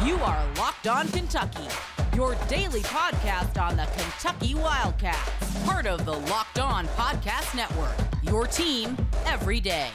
You are Locked On Kentucky, your daily podcast on the Kentucky Wildcats. Part of the Locked On Podcast Network, your team every day.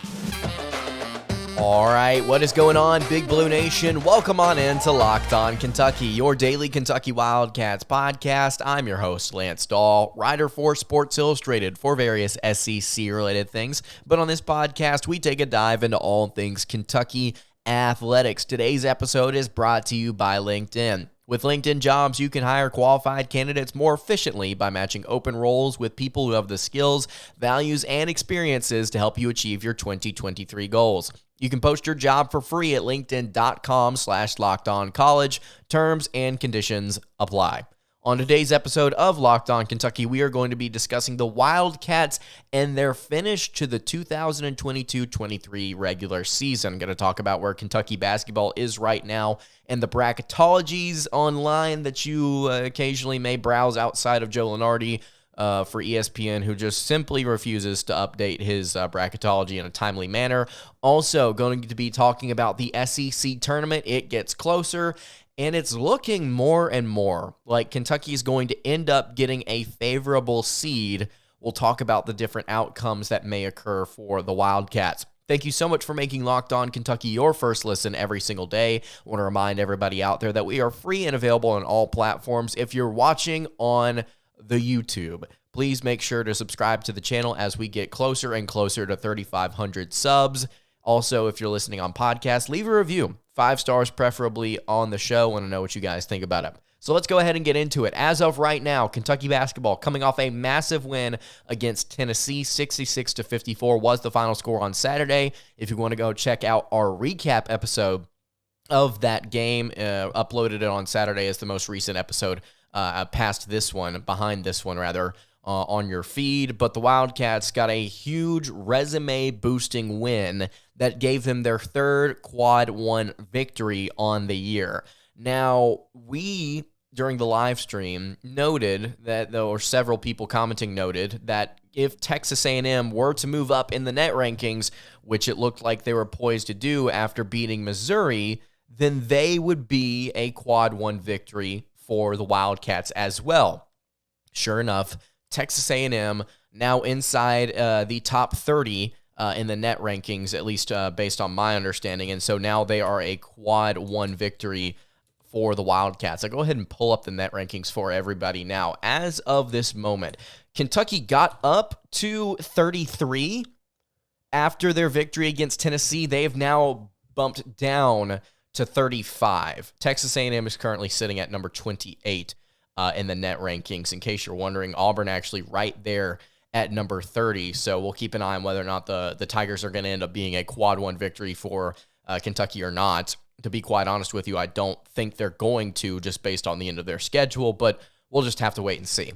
All right, what is going on, Big Blue Nation? Welcome on in to Locked On Kentucky, your daily Kentucky Wildcats podcast. I'm your host, Lance Dawe, writer for Sports Illustrated for various SEC-related things. But on this podcast, we take a dive into all things Kentucky athletics. Today's episode is brought to you by LinkedIn. With LinkedIn Jobs, you can hire qualified candidates more efficiently by matching open roles with people who have the skills, values, and experiences to help you achieve your 2023 goals. You can post your job for free at linkedin.com/lockedoncollege. Terms and conditions apply. On today's episode of Locked On Kentucky, we are going to be discussing the Wildcats and their finish to the 2022-23 regular season. I'm going to talk about where Kentucky basketball is right now and the bracketologies online that you occasionally may browse outside of Joe Lunardi for ESPN, who just simply refuses to update his bracketology in a timely manner. Also going to be talking about the SEC tournament. It gets closer, and it's looking more and more like Kentucky is going to end up getting a favorable seed. We'll talk about the different outcomes that may occur for the Wildcats. Thank you so much for making Locked On Kentucky your first listen every single day. I want to remind everybody out there that we are free and available on all platforms. If you're watching on the YouTube, please make sure to subscribe to the channel as we get closer and closer to 3,500 subs. Also, if you're listening on podcast, leave a review. 5 stars preferably on the show. I want to know what you guys think about it. So let's go ahead and get into it. As of right now, Kentucky basketball coming off a massive win against Tennessee. 66-54 was the final score on Saturday. If you want to go check out our recap episode of that game, uploaded it on Saturday as the most recent episode behind this one rather, on your feed. But the Wildcats got a huge resume-boosting win that gave them their third Quad 1 victory on the year. Now, we, during the live stream, noted that, or several people commenting noted, that if Texas A&M were to move up in the net rankings, which it looked like they were poised to do after beating Missouri, then they would be a Quad 1 victory for the Wildcats as well. Sure enough, Texas A&M now inside the top 30 in the net rankings, at least based on my understanding. And so now they are a Quad 1 victory for the Wildcats. I'll go ahead and pull up the net rankings for everybody now. As of this moment, Kentucky got up to 33 after their victory against Tennessee. They have now bumped down to 35. Texas A&M is currently sitting at number 28 in the net rankings. In case you're wondering, Auburn actually right there at number 30. So we'll keep an eye on whether or not the Tigers are going to end up being a Quad 1 victory for Kentucky or not. To be quite honest with you, I don't think they're going to, just based on the end of their schedule, but we'll just have to wait and see.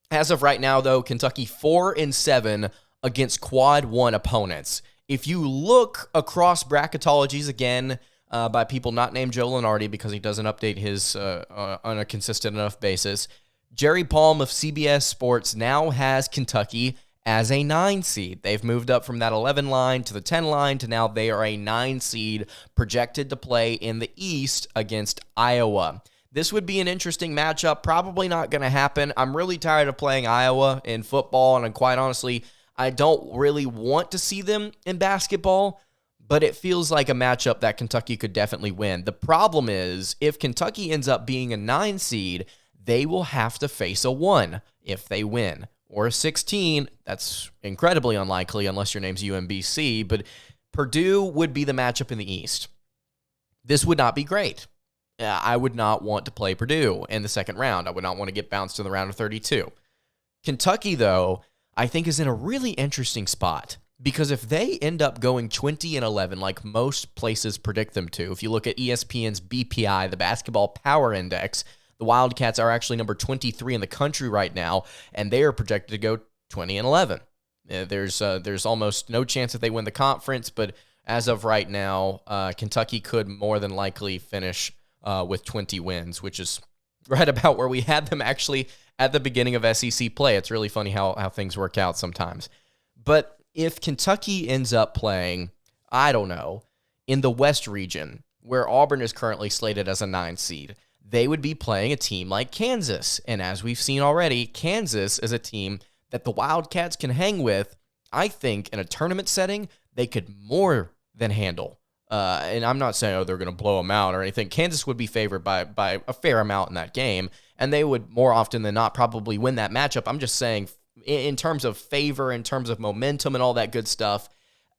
As of right now, though, Kentucky 4-7 against Quad 1 opponents. If you look across bracketologies, again, by people not named Joe Lunardi because he doesn't update his on a consistent enough basis, Jerry Palm of CBS Sports now has Kentucky as a 9 seed. They've moved up from that 11 line to the 10 line to now they are a 9 seed projected to play in the East against Iowa. This would be an interesting matchup. Probably not going to happen. I'm really tired of playing Iowa in football, and quite honestly, I don't really want to see them in basketball, but it feels like a matchup that Kentucky could definitely win. The problem is, if Kentucky ends up being a 9 seed, they will have to face a 1 if they win. Or a 16, that's incredibly unlikely unless your name's UMBC, but Purdue would be the matchup in the East. This would not be great. I would not want to play Purdue in the second round. I would not want to get bounced in the round of 32. Kentucky, though, I think is in a really interesting spot because if they end up going 20-11 like most places predict them to, if you look at ESPN's BPI, the Basketball Power Index, the Wildcats are actually number 23 in the country right now, and they are projected to go 20-11. There's almost no chance that they win the conference, but as of right now, Kentucky could more than likely finish with 20 wins, which is right about where we had them actually at the beginning of SEC play. It's really funny how things work out sometimes. But if Kentucky ends up playing, I don't know, in the West region, where Auburn is currently slated as a 9 seed. They would be playing a team like Kansas. And as we've seen already, Kansas is a team that the Wildcats can hang with. I think in a tournament setting, they could more than handle. And I'm not saying, they're going to blow them out or anything. Kansas would be favored by a fair amount in that game, and they would more often than not probably win that matchup. I'm just saying in terms of favor, in terms of momentum and all that good stuff,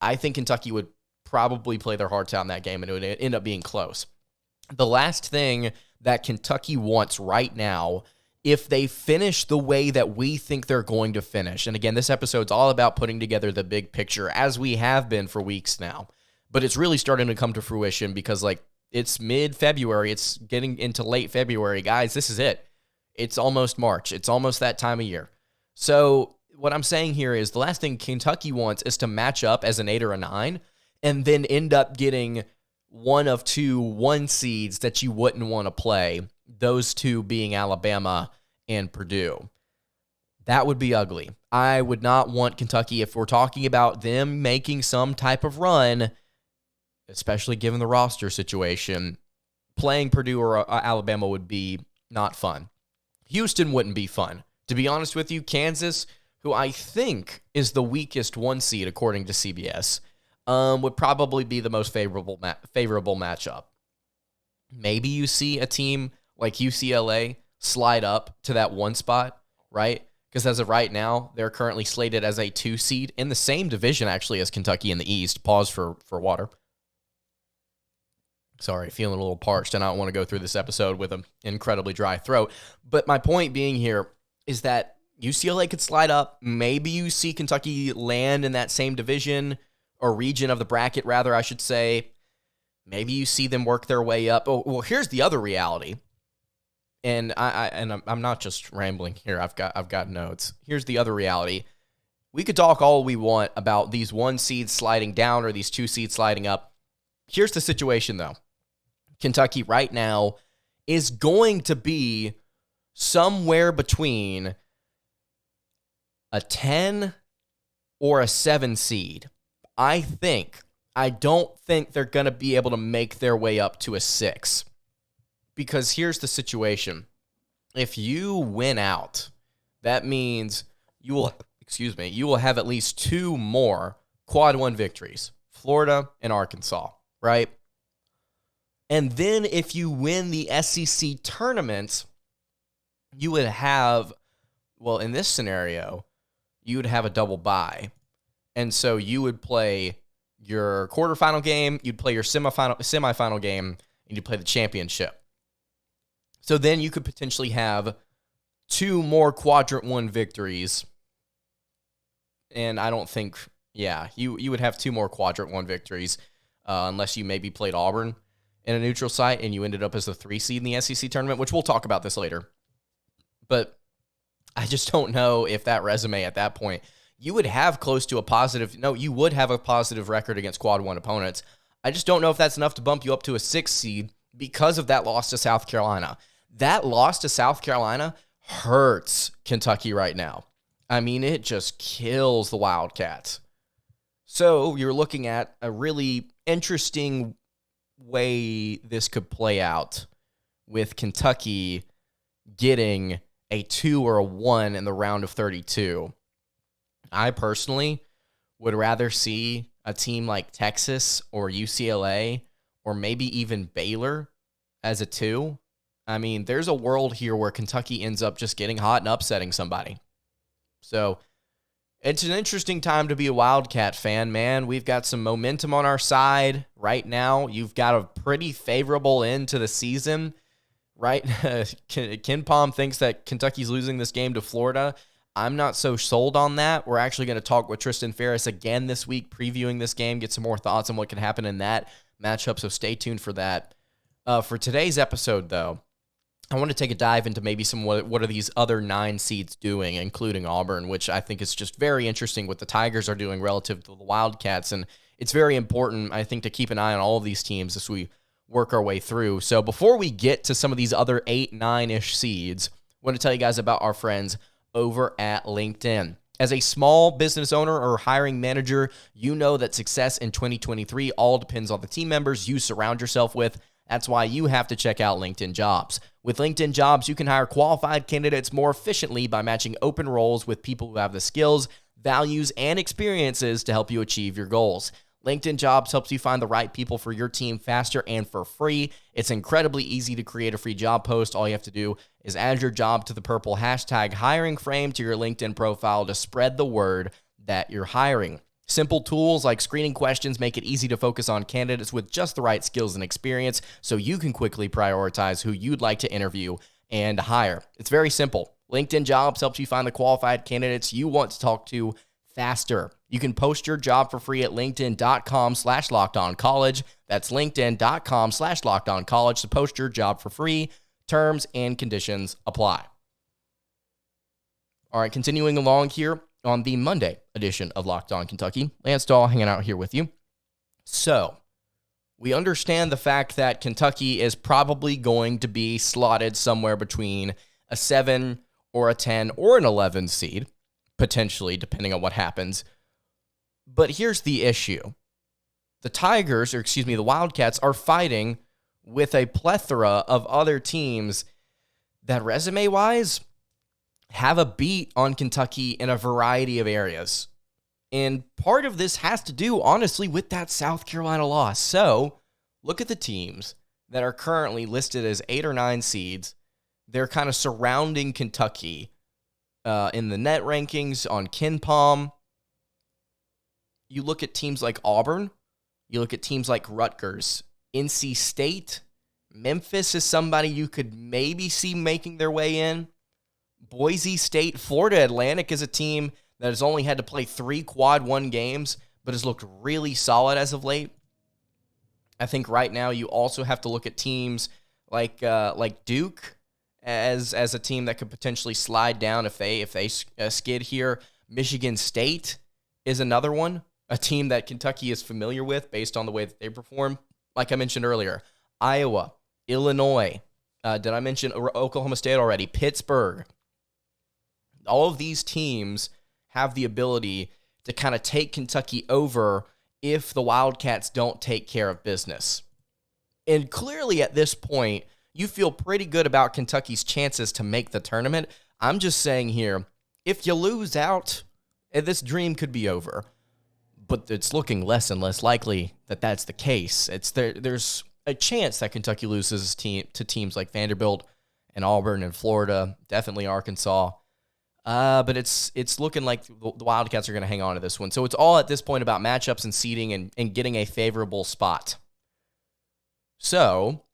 I think Kentucky would probably play their hearts out in that game, and it would end up being close. The last thing that Kentucky wants right now, if they finish the way that we think they're going to finish, and again, this episode's all about putting together the big picture, as we have been for weeks now, but it's really starting to come to fruition because, it's mid-February. It's getting into late February. Guys, this is it. It's almost March. It's almost that time of year. So what I'm saying here is the last thing Kentucky wants is to match up as an 8 or a 9 and then end up getting one of 2 1 seeds that you wouldn't want to play, those 2 being Alabama and Purdue. That would be ugly. I would not want Kentucky, if we're talking about them making some type of run, especially given the roster situation, playing Purdue or Alabama would be not fun. Houston wouldn't be fun. To be honest with you, Kansas, who I think is the weakest 1 seed according to CBS, would probably be the most favorable matchup. Maybe you see a team like UCLA slide up to that 1 spot, right? Because as of right now, they're currently slated as a 2 seed in the same division, actually, as Kentucky in the East. Pause for water. Sorry, feeling a little parched, and I don't want to go through this episode with an incredibly dry throat. But my point being here is that UCLA could slide up. Maybe you see Kentucky land in that same division or region of the bracket, rather, I should say. Maybe you see them work their way up. Oh, well, here's the other reality. And I'm not just rambling here. I've got notes. Here's the other reality. We could talk all we want about these 1 seeds sliding down or these 2 seeds sliding up. Here's the situation, though. Kentucky right now is going to be somewhere between a 10 or a 7 seed. I don't think they're going to be able to make their way up to a 6. Because here's the situation. If you win out, that means you will have at least 2 more quad 1 victories, Florida and Arkansas, right? And then if you win the SEC tournament, you would have, well, in this scenario, you would have a double bye. And so you would play your quarterfinal game, you'd play your semifinal game, and you'd play the championship. So then you could potentially have 2 more quadrant 1 victories. And I don't think, you would have 2 more quadrant 1 victories unless you maybe played Auburn in a neutral site and you ended up as the 3 seed in the SEC tournament, which we'll talk about this later. But I just don't know if that resume at that point, you would have you would have a positive record against quad 1 opponents. I just don't know if that's enough to bump you up to a 6 seed because of that loss to South Carolina. That loss to South Carolina hurts Kentucky right now. I mean, it just kills the Wildcats. So you're looking at a really interesting way this could play out with Kentucky getting a 2 or a 1 in the round of 32. I personally would rather see a team like Texas or UCLA or maybe even Baylor as a 2. I mean, there's a world here where Kentucky ends up just getting hot and upsetting somebody. So it's an interesting time to be a Wildcat fan, man. We've got some momentum on our side right now. You've got a pretty favorable end to the season, right? Ken Palm thinks that Kentucky's losing this game to Florida. I'm not so sold on that. We're actually going to talk with Tristan Ferris again this week, previewing this game, get some more thoughts on what can happen in that matchup, so stay tuned for that. For today's episode, though, I want to take a dive into maybe some what are these other 9 seeds doing, including Auburn, which I think is just very interesting what the Tigers are doing relative to the Wildcats, and it's very important, I think, to keep an eye on all of these teams as we work our way through. So before we get to some of these other 8, 9-ish seeds, I want to tell you guys about our friends over at LinkedIn. As a small business owner or hiring manager, you know that success in 2023 all depends on the team members you surround yourself with. That's why you have to check out LinkedIn Jobs. With LinkedIn Jobs, you can hire qualified candidates more efficiently by matching open roles with people who have the skills, values, and experiences to help you achieve your goals. LinkedIn Jobs helps you find the right people for your team faster and for free. It's incredibly easy to create a free job post. All you have to do is add your job to the purple hashtag hiring frame to your LinkedIn profile to spread the word that you're hiring. Simple tools like screening questions make it easy to focus on candidates with just the right skills and experience so you can quickly prioritize who you'd like to interview and hire. It's very simple. LinkedIn Jobs helps you find the qualified candidates you want to talk to faster. You can post your job for free at linkedin.com/lockedoncollege. That's linkedin.com/lockedoncollege to post your job for free. Terms and conditions apply. All right, continuing along here on the Monday edition of Locked On Kentucky. Lance Dawe hanging out here with you. So, we understand the fact that Kentucky is probably going to be slotted somewhere between a 7 or a 10 or an 11 seed, potentially, depending on what happens. But here's the issue. The Wildcats are fighting with a plethora of other teams that resume-wise have a beat on Kentucky in a variety of areas. And part of this has to do, honestly, with that South Carolina loss. So, look at the teams that are currently listed as 8 or 9 seeds. They're kind of surrounding Kentucky in the net rankings on KenPom. You look at teams like Auburn. You look at teams like Rutgers. NC State. Memphis is somebody you could maybe see making their way in. Boise State. Florida Atlantic is a team that has only had to play 3 quad 1 games, but has looked really solid as of late. I think right now you also have to look at teams like Duke as a team that could potentially slide down if they skid here. Michigan State is another one, a team that Kentucky is familiar with based on the way that they perform. Like I mentioned earlier, Iowa, Illinois. Did I mention Oklahoma State already? Pittsburgh. All of these teams have the ability to kind of take Kentucky over if the Wildcats don't take care of business. And clearly at this point, you feel pretty good about Kentucky's chances to make the tournament. I'm just saying here, if you lose out, this dream could be over. But it's looking less and less likely that that's the case. There's a chance that Kentucky loses to teams like Vanderbilt and Auburn and Florida, definitely Arkansas. But it's looking like the Wildcats are going to hang on to this one. So it's all at this point about matchups and seeding and getting a favorable spot. So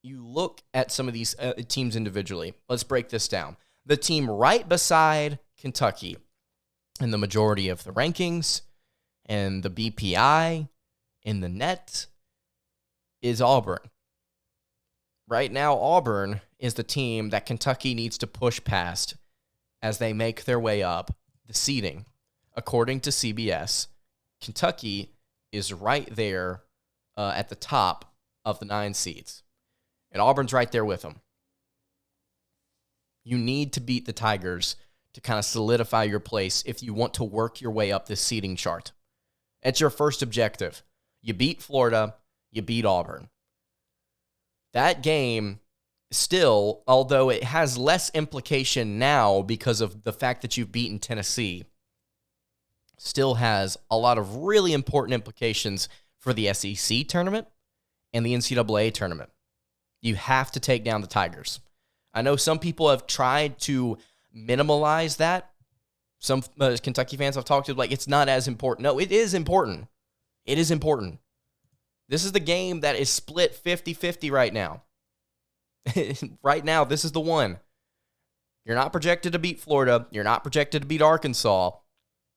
you look at some of these teams individually. Let's break this down. The team right beside Kentucky in the majority of the rankings and the BPI in the net is Auburn. Right now, Auburn is the team that Kentucky needs to push past as they make their way up the seeding. According to CBS, Kentucky is right there at the top of the 9 seeds. And Auburn's right there with them. You need to beat the Tigers to kind of solidify your place if you want to work your way up this seeding chart. It's your first objective. You beat Florida, you beat Auburn. That game still, although it has less implication now because of the fact that you've beaten Tennessee, still has a lot of really important implications for the SEC tournament and the NCAA tournament. You have to take down the Tigers. I know some people have tried to minimalize that. Some Kentucky fans I've talked to, like, it's not as important. No, it is important. It is important. This is the game that is split 50-50 right now. Right now, this is the one. You're not projected to beat Florida. You're not projected to beat Arkansas.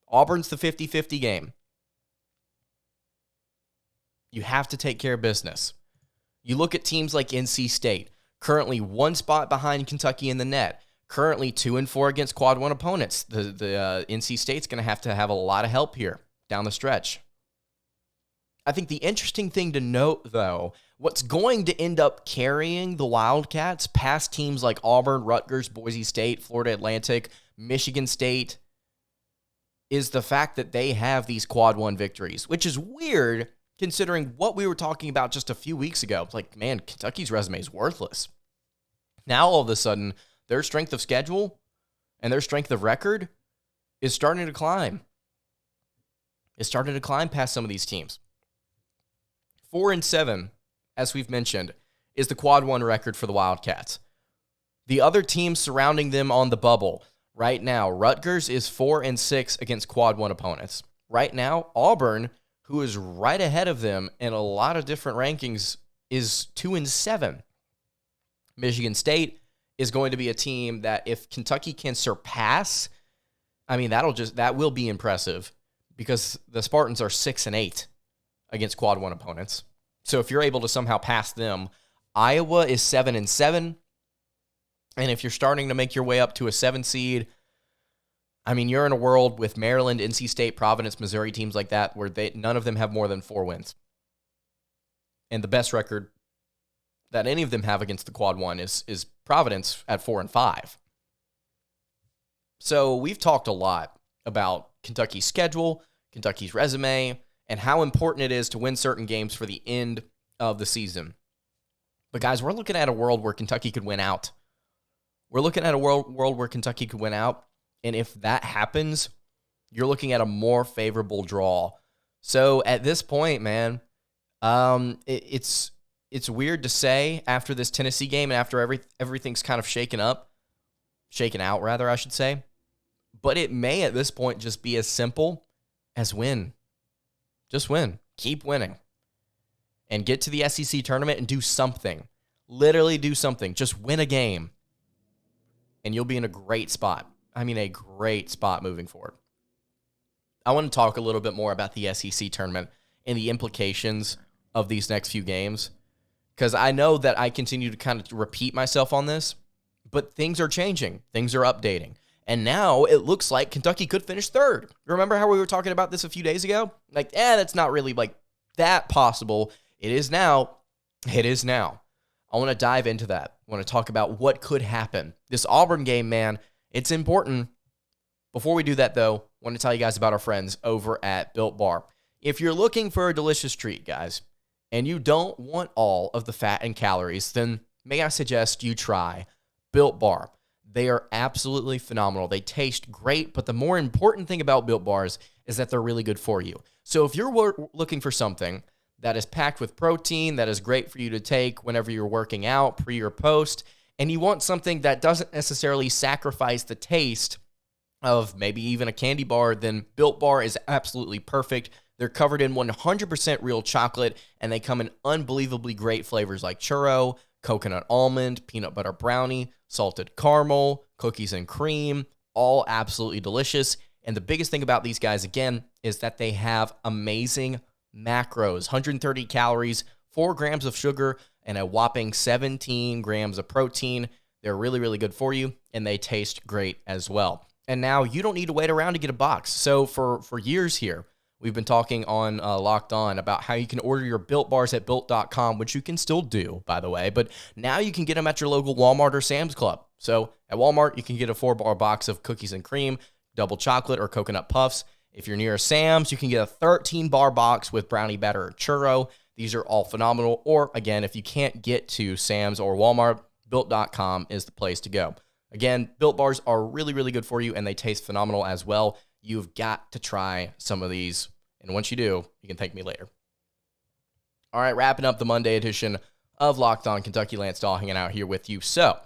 Auburn's the 50-50 game. You have to take care of business. You look at teams like NC State, currently 1 spot behind Kentucky in the net, currently 2-4 against quad 1 opponents. The NC State's going to have a lot of help here down the stretch. I think the interesting thing to note, though, what's going to end up carrying the Wildcats past teams like Auburn, Rutgers, Boise State, Florida Atlantic, Michigan State, is the fact that they have these quad one victories, which is weird considering what we were talking about just a few weeks ago. It's like, man, Kentucky's resume is worthless. Now, all of a sudden, their strength of schedule and their strength of record is starting to climb. It's starting to climb past some of these teams. 4-7, as we've mentioned, is the quad one record for the Wildcats. The other teams surrounding them on the bubble, right now, Rutgers is 4-6 against quad one opponents. Right now, Auburn, who is right ahead of them in a lot of different rankings, is 2-7. Michigan State is going to be a team that if Kentucky can surpass, I mean, that will be impressive because the Spartans are 6-8 against quad one opponents. So if you're able to somehow pass them, Iowa is 7-7. And if you're starting to make your way up to a 7 seed, I mean, you're in a world with Maryland, NC State, Providence, Missouri, teams like that, where none of them have more than 4 wins. And the best record that any of them have against the quad one is Providence at 4-5. So we've talked a lot about Kentucky's schedule, Kentucky's resume, and how important it is to win certain games for the end of the season. But guys, we're looking at a world where Kentucky could win out. We're looking at a world where Kentucky could win out, and if that happens, you're looking at a more favorable draw. So at this point, man, it's weird to say after this Tennessee game and after everything's kind of shaken out, I should say. But it may at this point just be as simple as win. Just win. Keep winning. And get to the SEC tournament and do something. Literally do something. Just win a game. And you'll be in a great spot. I mean, a great spot moving forward. I want to talk a little bit more about the SEC tournament and the implications of these next few games. Because I know that I continue to kind of repeat myself on this, but things are changing. Things are updating. And now it looks like Kentucky could finish third. Remember how we were talking about this a few days ago? Like, that's not really like that possible. It is now. It is now. I want to dive into that. I want to talk about what could happen. This Auburn game, man, it's important. Before we do that, though, I want to tell you guys about our friends over at Built Bar. If you're looking for a delicious treat, guys, and you don't want all of the fat and calories, then may I suggest you try Built Bar. They are absolutely phenomenal. They taste great, but the more important thing about Built Bars is that they're really good for you. So if you're looking for something that is packed with protein, that is great for you to take whenever you're working out, pre or post, and you want something that doesn't necessarily sacrifice the taste of maybe even a candy bar, then Built Bar is absolutely perfect. They're covered in 100% real chocolate, and they come in unbelievably great flavors like churro, coconut almond, peanut butter brownie, salted caramel, cookies and cream, all absolutely delicious. And the biggest thing about these guys, again, is that they have amazing macros, 130 calories, 4 grams of sugar, and a whopping 17 grams of protein. They're really, really good for you, and they taste great as well. And now you don't need to wait around to get a box. So for years here, we've been talking on Locked On about how you can order your Built Bars at Built.com, which you can still do, by the way. But now you can get them at your local Walmart or Sam's Club. So at Walmart, you can get a 4-bar box of cookies and cream, double chocolate, or coconut puffs. If you're near Sam's, you can get a 13-bar box with brownie batter or churro. These are all phenomenal. Or, again, if you can't get to Sam's or Walmart, Built.com is the place to go. Again, Built Bars are really, really good for you, and they taste phenomenal as well. You've got to try some of these, and once you do, you can thank me later. All right, wrapping up the Monday edition of Locked On Kentucky. Lance Dawe hanging out here with you. So,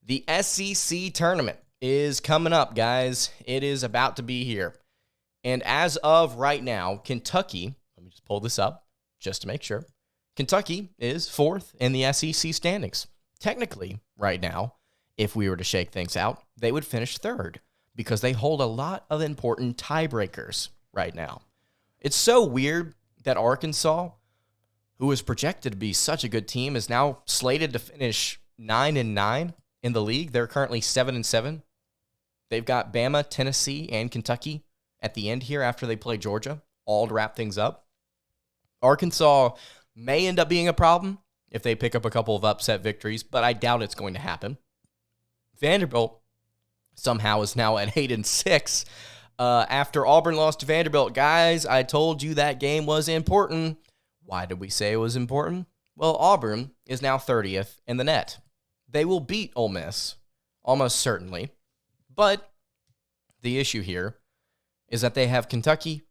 the SEC tournament is coming up, guys. It is about to be here. And as of right now, Kentucky, let me just pull this up just to make sure. Kentucky is 4th in the SEC standings. Technically, right now, if we were to shake things out, they would finish 3rd because they hold a lot of important tiebreakers right now. It's so weird that Arkansas, who was projected to be such a good team, is now slated to finish 9-9 in the league. They're currently 7-7. They've got Bama, Tennessee, and Kentucky at the end here after they play Georgia, all to wrap things up. Arkansas may end up being a problem if they pick up a couple of upset victories, but I doubt it's going to happen. Vanderbilt somehow is now at 8-6. After Auburn lost to Vanderbilt, guys, I told you that game was important. Why did we say it was important? Well, Auburn is now 30th in the net. They will beat Ole Miss, almost certainly. But the issue here is that they have Kentucky,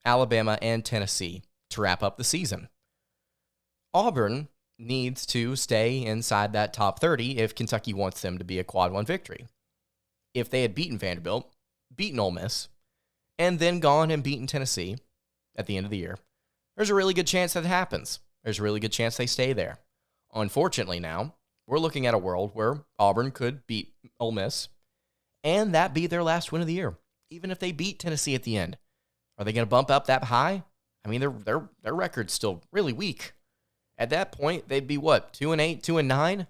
Alabama, and Tennessee to wrap up the season. Auburn needs to stay inside that top 30 if Kentucky wants them to be a quad one victory. If they had beaten Vanderbilt, beaten Ole Miss, and then gone and beaten Tennessee at the end of the year, there's a really good chance that happens. There's a really good chance they stay there. Unfortunately now, we're looking at a world where Auburn could beat Ole Miss, and that be their last win of the year. Even if they beat Tennessee at the end, are they going to bump up that high? I mean, their record's still really weak. At that point, they'd be what, 2-8, 2-9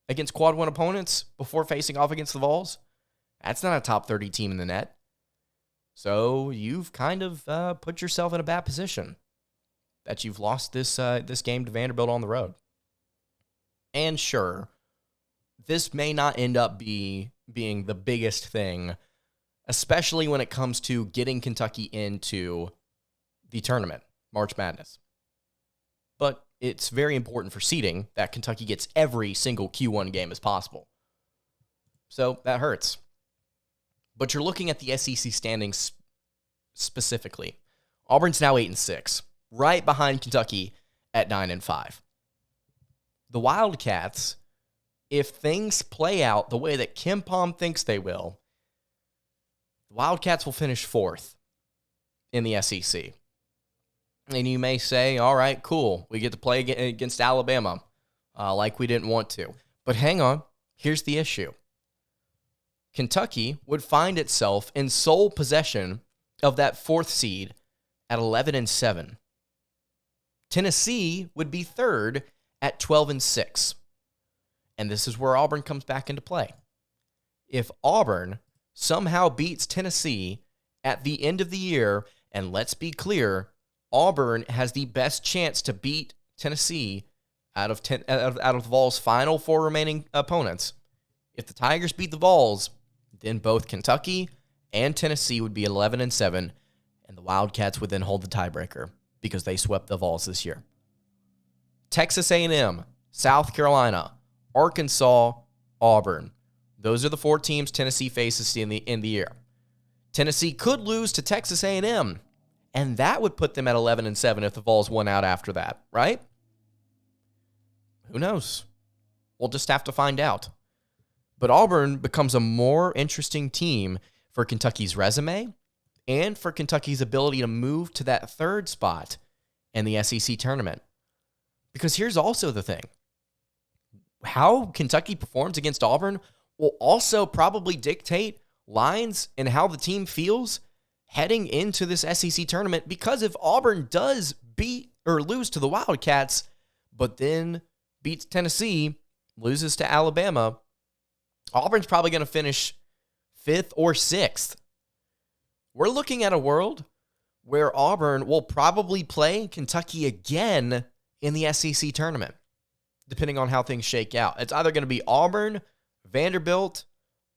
against quad one opponents before facing off against the Vols? That's not a top 30 team in the net. So you've kind of put yourself in a bad position that you've lost this game to Vanderbilt on the road. And sure, this may not end up being the biggest thing, especially when it comes to getting Kentucky into the tournament, March Madness. But it's very important for seeding that Kentucky gets every single Q1 game as possible. So that hurts. But you're looking at the SEC standings specifically. Auburn's now 8-6, right behind Kentucky at 9-5. The Wildcats, if things play out the way that Kim Palm thinks they will, the Wildcats will finish 4th in the SEC. And you may say, all right, cool, we get to play against Alabama like we didn't want to. But hang on, here's the issue. Kentucky would find itself in sole possession of that 4th seed at 11-7. Tennessee would be 3rd at 12-6. And this is where Auburn comes back into play. If Auburn somehow beats Tennessee at the end of the year, and let's be clear, Auburn has the best chance to beat Tennessee out of the Vols' final 4 remaining opponents. If the Tigers beat the Vols, then both Kentucky and Tennessee would be 11-7, and the Wildcats would then hold the tiebreaker because they swept the Vols this year. Texas A&M, South Carolina, Arkansas, Auburn. Those are the 4 teams Tennessee faces in the year. Tennessee could lose to Texas A&M, and that would put them at 11-7 if the Vols won out after that, right? Who knows? We'll just have to find out. But Auburn becomes a more interesting team for Kentucky's resume and for Kentucky's ability to move to that 3rd spot in the SEC tournament. Because here's also the thing. How Kentucky performs against Auburn will also probably dictate lines and how the team feels heading into this SEC tournament, because if Auburn does beat or lose to the Wildcats, but then beats Tennessee, loses to Alabama, Auburn's probably going to finish 5th or 6th. We're looking at a world where Auburn will probably play Kentucky again in the SEC tournament, depending on how things shake out. It's either going to be Auburn, Vanderbilt,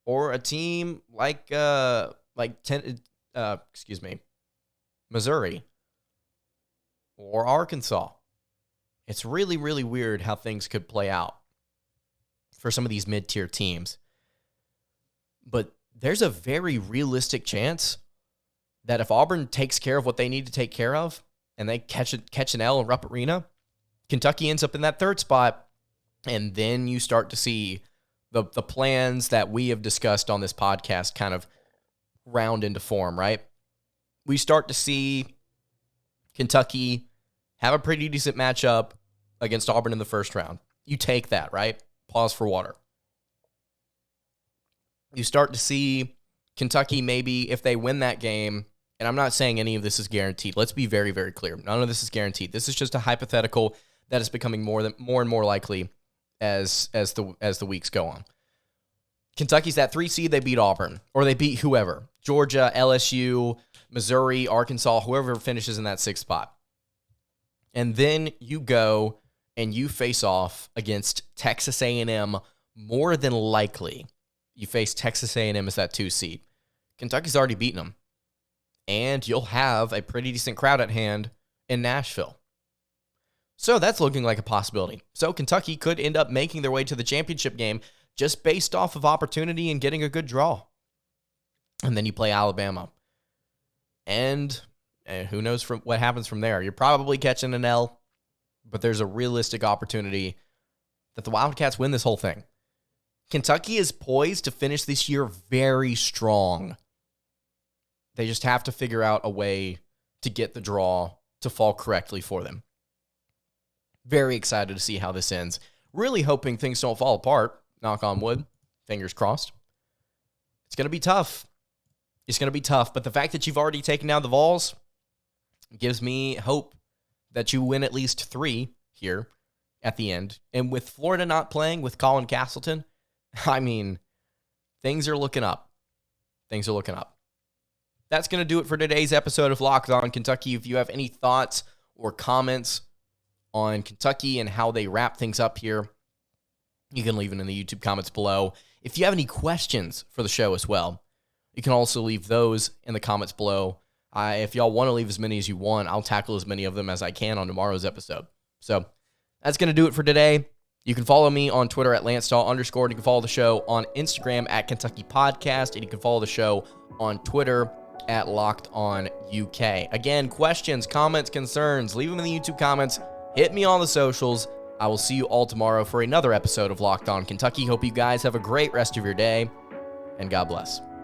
or a team like Missouri or Arkansas. It's really, really weird how things could play out for some of these mid-tier teams. But there's a very realistic chance that if Auburn takes care of what they need to take care of and they catch an L in Rupp Arena, Kentucky ends up in that 3rd spot, and then you start to see the plans that we have discussed on this podcast kind of round into form, right? We start to see Kentucky have a pretty decent matchup against Auburn in the 1st round. You take that, right? Pause for water. You start to see Kentucky maybe, if they win that game, and I'm not saying any of this is guaranteed. Let's be very, very clear. None of this is guaranteed. This is just a hypothetical that is becoming more and more likely as the weeks go on. Kentucky's that 3 seed, they beat Auburn, or they beat whoever. Georgia, LSU, Missouri, Arkansas, whoever finishes in that 6th spot. And then you go and you face off against Texas A&M. More than likely, you face Texas A&M as that 2 seed. Kentucky's already beaten them. and you'll have a pretty decent crowd at hand in Nashville. So that's looking like a possibility. So Kentucky could end up making their way to the championship game just based off of opportunity and getting a good draw. And then you play Alabama. And who knows what happens from there. You're probably catching an L, but there's a realistic opportunity that the Wildcats win this whole thing. Kentucky is poised to finish this year very strong. They just have to figure out a way to get the draw to fall correctly for them. Very excited to see how this ends. Really hoping things don't fall apart. Knock on wood. Fingers crossed. It's going to be tough. It's going to be tough, but the fact that you've already taken down the Vols gives me hope that you win at least 3 here at the end. And with Florida not playing, with Colin Castleton, I mean, things are looking up. Things are looking up. That's going to do it for today's episode of Locked On Kentucky. If you have any thoughts or comments on Kentucky and how they wrap things up here, you can leave it in the YouTube comments below. If you have any questions for the show as well, you can also leave those in the comments below. If y'all want to leave as many as you want, I'll tackle as many of them as I can on tomorrow's episode. So that's going to do it for today. You can follow me on Twitter at @LanceDawe_. And you can follow the show on Instagram at Kentucky Podcast. And you can follow the show on Twitter at LockedOnUK. Again, questions, comments, concerns, leave them in the YouTube comments. Hit me on the socials. I will see you all tomorrow for another episode of Locked On Kentucky. Hope you guys have a great rest of your day, and God bless.